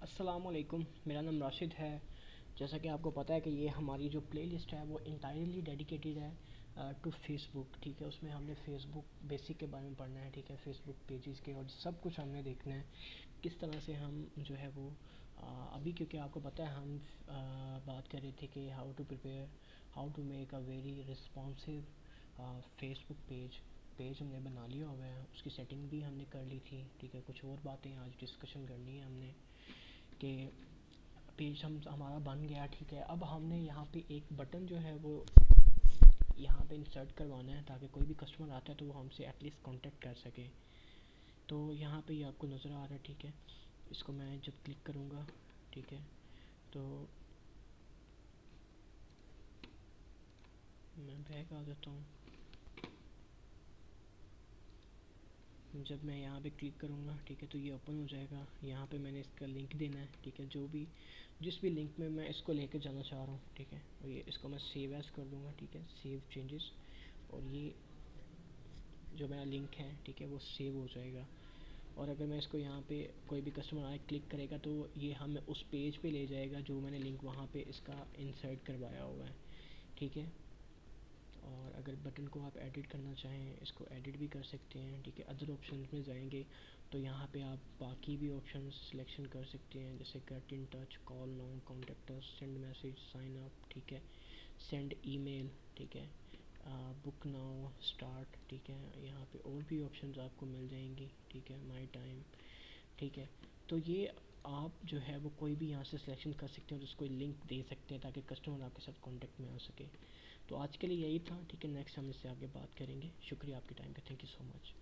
अस्सलामुअलैकुम, मेरा नाम राशिद है। जैसा कि आपको पता है कि ये हमारी जो प्लेलिस्ट है वो इंटायरली डेडिकेटेड है टू फेसबुक। ठीक है, उसमें हमने फेसबुक बेसिक के बारे में पढ़ना है। ठीक है, फेसबुक पेजेस के और सब कुछ हमने देखना है किस तरह से हम जो है वो अभी, क्योंकि आपको पता है हम बात कर रहे थे कि how to make a very responsive Facebook page हमने बना लिया हुआ है, उसकी सेटिंग भी हमने कर ली थी। ठीक है, कुछ और बातें आज डिस्कशन करनी है हमने कि पेज हमारा बन गया। ठीक है, अब हमने यहाँ पे एक बटन जो है वो यहाँ पे इंसर्ट करवाना है ताकि कोई भी कस्टमर आता है तो वो हमसे एटलीस्ट कांटेक्ट कर सके। तो यहाँ पे ये आपको नज़र आ रहा है। ठीक है, इसको मैं जब क्लिक करूँगा, ठीक है, तो मैं बैक आ जाता हूँ। जब मैं यहाँ पे क्लिक करूँगा, ठीक है, तो ये ओपन हो जाएगा। यहाँ पे मैंने इसका लिंक देना है। ठीक है, जिस भी लिंक में मैं इसको लेके जाना चाह रहा हूँ। ठीक है, और ये इसको मैं सेव एज़ कर दूँगा। ठीक है, सेव चेंजेस, और ये जो मेरा लिंक है, ठीक है, वो सेव हो जाएगा। और अगर मैं इसको यहाँ पे कोई भी कस्टमर आए क्लिक करेगा तो ये हमें उस पेज पे ले जाएगा जो मैंने लिंक वहाँ पे इसका इंसर्ट करवाया हुआ है। ठीक है, और अगर बटन को आप एडिट करना चाहें, इसको एडिट भी कर सकते हैं। ठीक है, अदर ऑप्शन में जाएंगे तो यहाँ पे आप बाकी भी ऑप्शन सिलेक्शन कर सकते हैं, जैसे get in touch, call now, contact us, send message, sign up, ठीक है, सेंड ईमेल, ठीक है, बुक नाउ, स्टार्ट। ठीक है, यहाँ पे और भी ऑप्शंस आपको मिल जाएंगी। ठीक है, माई टाइम। ठीक है, तो ये आप जो है वो कोई भी यहाँ से सिलेक्शन कर सकते हैं और उसको लिंक दे सकते हैं ताकि कस्टमर आपके साथ कांटेक्ट में आ सके। तो आज के लिए यही था। ठीक है, नेक्स्ट हम इससे आगे बात करेंगे। शुक्रिया आपके टाइम का, थैंक यू सो मच।